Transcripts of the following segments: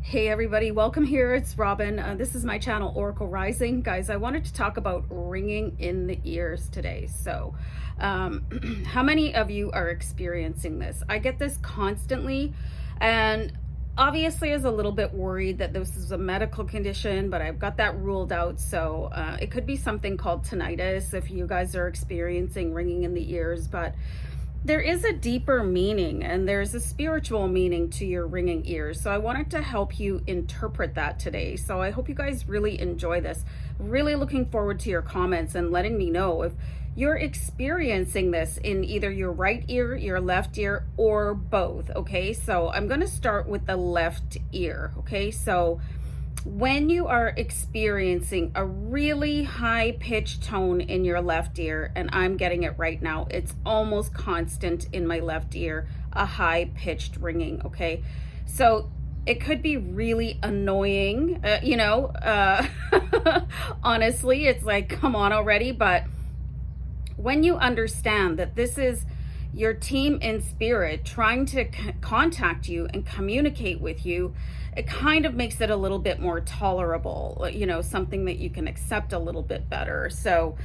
Hey everybody, welcome here. It's Robin. This is my channel, Oracle Rising. Guys, I wanted to talk about ringing in the ears today. So, how many of you are experiencing this? I get this constantly, and obviously I was a little bit worried that this is a medical condition, but I've got that ruled out. So, it could be something called tinnitus if you guys are experiencing ringing in the ears, but there is a deeper meaning and there's a spiritual meaning to your ringing ears. So I wanted to help you interpret that today. So I hope you guys really enjoy this. Really looking forward to your comments and letting me know if you're experiencing this in either your right ear, your left ear, or both. Okay, so I'm going to start with the left ear. Okay, so when you are experiencing a really high pitched tone in your left ear, and I'm getting it right now, it's almost constant in my left ear, a high pitched ringing. Okay, so it could be really annoying, honestly, it's like, come on already. But when you understand that this is your team in spirit trying to contact you and communicate with you, it kind of makes it a little bit more tolerable, something that you can accept a little bit better. So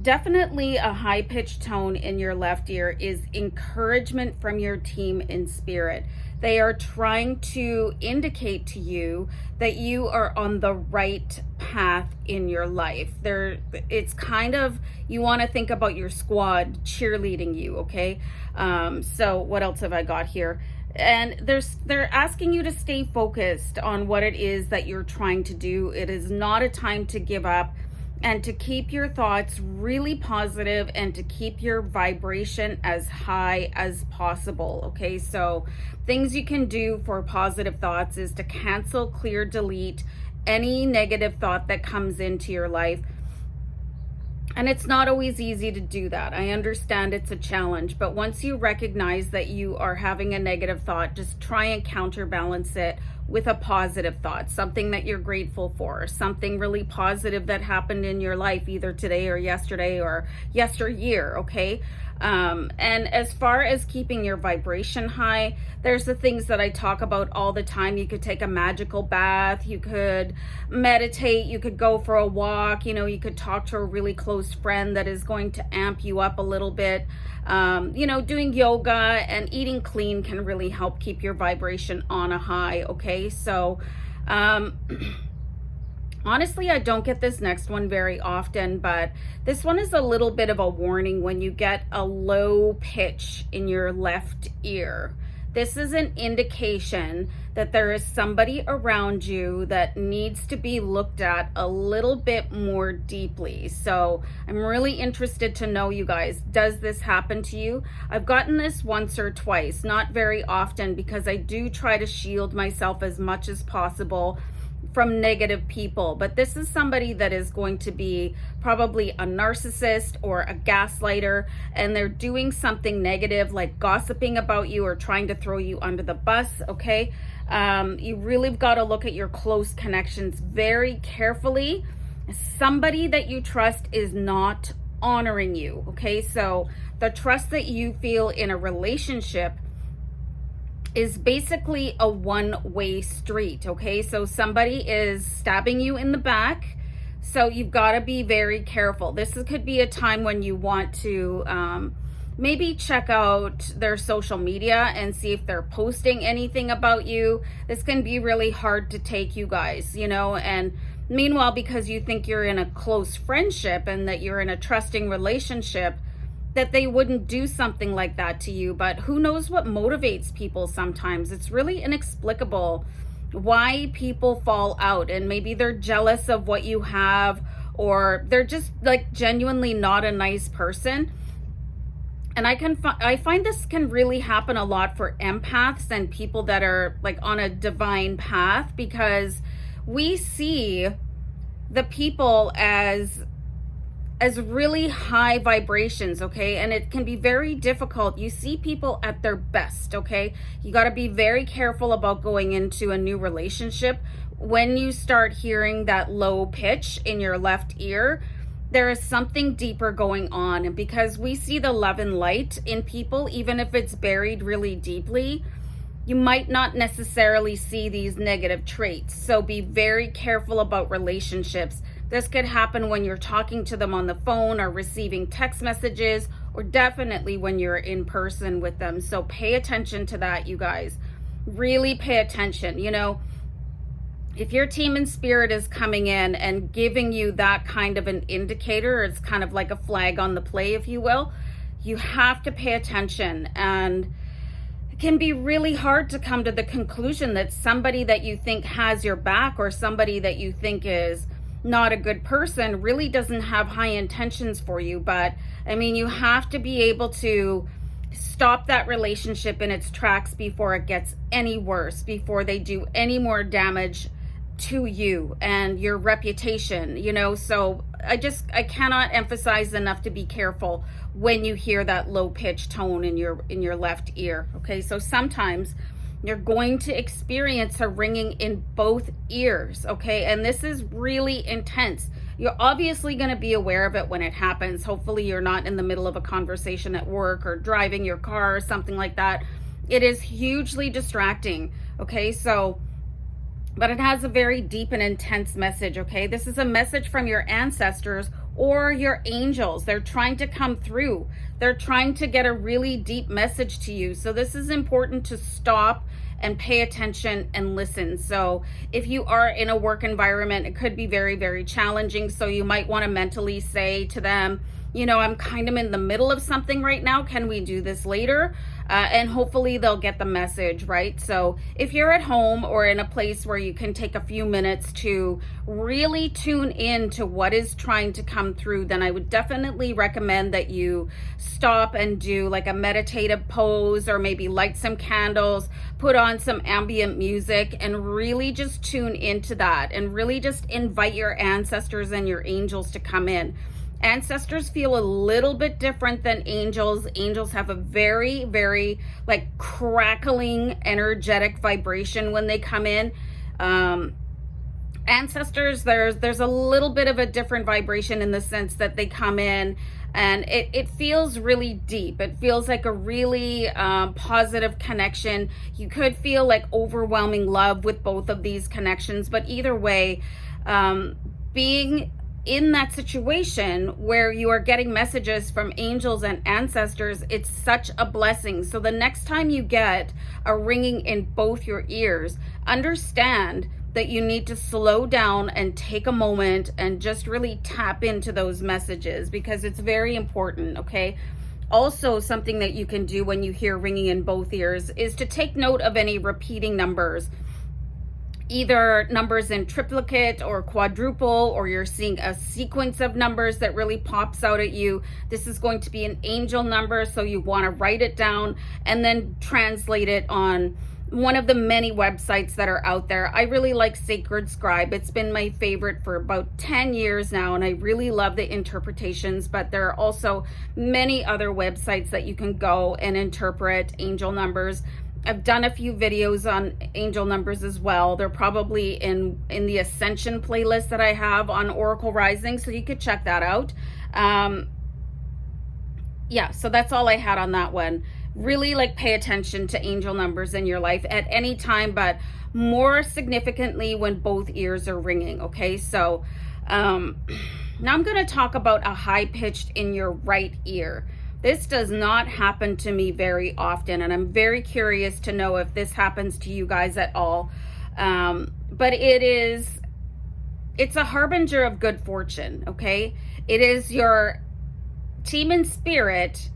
definitely a high-pitched tone in your left ear is encouragement from your team in spirit. They are trying to indicate to you that you are on the right path in your life. It's kind of, you want to think about your squad cheerleading you, okay? So what else have I got here? And they're asking you to stay focused on what it is that you're trying to do. It is not a time to give up, and to keep your thoughts really positive and to keep your vibration as high as possible. Okay, so things you can do for positive thoughts is to cancel, clear, delete any negative thought that comes into your life. And it's not always easy to do that. I understand it's a challenge, but once you recognize that you are having a negative thought, just try and counterbalance it with a positive thought, something that you're grateful for, something really positive that happened in your life, either today or yesteryear, okay? And as far as keeping your vibration high, there's the things that I talk about all the time. You could take a magical bath, you could meditate, you could go for a walk, you could talk to a really close friend that is going to amp you up a little bit. Doing yoga and eating clean can really help keep your vibration on a high, okay? So, honestly, I don't get this next one very often, but this one is a little bit of a warning when you get a low pitch in your left ear. This is an indication that there is somebody around you that needs to be looked at a little bit more deeply. So I'm really interested to know, you guys, does this happen to you? I've gotten this once or twice, not very often, because I do try to shield myself as much as possible from negative people, but this is somebody that is going to be probably a narcissist or a gaslighter, and they're doing something negative like gossiping about you or trying to throw you under the bus. Okay, you really got to look at your close connections very carefully. Somebody that you trust is not honoring you. Okay, so the trust that you feel in a relationship is basically a one-way street. Okay, so somebody is stabbing you in the back, so you've got to be very careful. This could be a time when you want to maybe check out their social media and see if they're posting anything about you. This can be really hard to take, you guys, and meanwhile, because you think you're in a close friendship and that you're in a trusting relationship, that they wouldn't do something like that to you. But who knows what motivates people sometimes. It's really inexplicable why people fall out, and maybe they're jealous of what you have, or they're just like genuinely not a nice person. And I find this can really happen a lot for empaths and people that are like on a divine path, because we see the people as really high vibrations, okay? And it can be very difficult. You see people at their best, okay? You got to be very careful about going into a new relationship. When you start hearing that low pitch in your left ear, there is something deeper going on. And because we see the love and light in people, even if it's buried really deeply, you might not necessarily see these negative traits. So be very careful about relationships. This could happen when you're talking to them on the phone or receiving text messages, or definitely when you're in person with them. So pay attention to that, you guys. Really pay attention. You know, if your team in spirit is coming in and giving you that kind of an indicator, it's kind of like a flag on the play, if you will, you have to pay attention. And it can be really hard to come to the conclusion that somebody that you think has your back, or somebody that you think is not a good person, really doesn't have high intentions for you. But I mean, you have to be able to stop that relationship in its tracks before it gets any worse, before they do any more damage to you and your reputation, you know. So I cannot emphasize enough to be careful when you hear that low pitched tone in your left ear. Okay, so sometimes you're going to experience a ringing in both ears. Okay, and this is really intense. You're obviously going to be aware of it when it happens. Hopefully you're not in the middle of a conversation at work or driving your car or something like that. It is hugely distracting. Okay, so but it has a very deep and intense message. Okay, this is a message from your ancestors or your angels. They're trying to come through. They're trying to get a really deep message to you. So this is important to stop and pay attention and listen. So if you are in a work environment, it could be very, very challenging. So you might want to mentally say to them, you know, I'm kind of in the middle of something right now. Can we do this later? And hopefully they'll get the message, right? So if you're at home or in a place where you can take a few minutes to really tune in to what is trying to come through, then I would definitely recommend that you stop and do like a meditative pose, or maybe light some candles, put on some ambient music, and really just tune into that, and really just invite your ancestors and your angels to come in. Ancestors feel a little bit different than angels. Angels have a very, very like crackling, energetic vibration when they come in. Ancestors, there's a little bit of a different vibration in the sense that they come in and it feels really deep. It feels like a really positive connection. You could feel like overwhelming love with both of these connections, but either way, being in that situation where you are getting messages from angels and ancestors, it's such a blessing. So the next time you get a ringing in both your ears, understand that you need to slow down and take a moment and just really tap into those messages, because it's very important. Okay, also something that you can do when you hear ringing in both ears is to take note of any repeating numbers, either numbers in triplicate or quadruple, or you're seeing a sequence of numbers that really pops out at you. This is going to be an angel number, so you want to write it down and then translate it on one of the many websites that are out there. I really like Sacred Scribe. It's been my favorite for about 10 years now, and I really love the interpretations, but there are also many other websites that you can go and interpret angel numbers. I've done a few videos on angel numbers as well. They're probably in the Ascension playlist that I have on Oracle Rising, so you could check that out. Yeah, so that's all I had on that one. Really like pay attention to angel numbers in your life at any time, but more significantly when both ears are ringing. Okay, so now I'm going to talk about a high pitched in your right ear. This does not happen to me very often, and I'm very curious to know if this happens to you guys at all. But it's a harbinger of good fortune, okay? It is your team in spirit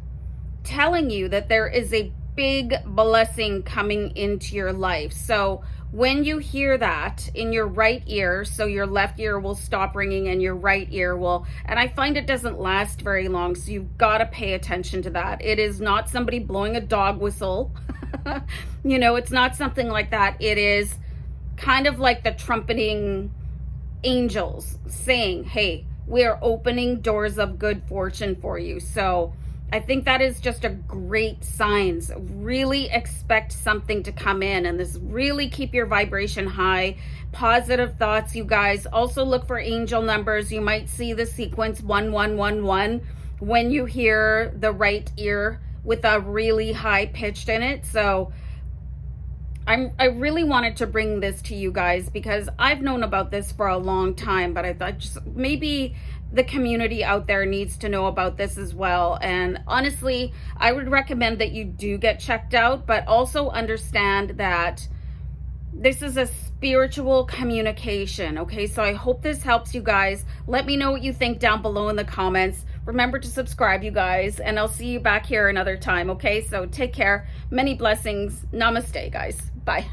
telling you that there is a big blessing coming into your life. So when you hear that in your right ear, so your left ear will stop ringing and your right ear will, and I find it doesn't last very long, so you've got to pay attention to that. It is not somebody blowing a dog whistle. You know, it's not something like that. It is kind of like the trumpeting angels saying, hey, we are opening doors of good fortune for you. So I think that is just a great sign. So really expect something to come in, and this really keep your vibration high. Positive thoughts, you guys. Also look for angel numbers. You might see the sequence 1111 when you hear the right ear with a really high pitched in it. So I really wanted to bring this to you guys because I've known about this for a long time, but I thought just maybe the community out there needs to know about this as well. And honestly, I would recommend that you do get checked out, but also understand that this is a spiritual communication, okay? So I hope this helps you guys. Let me know what you think down below in the comments. Remember to subscribe, you guys, and I'll see you back here another time, okay? So take care. Many blessings. Namaste, guys. Bye.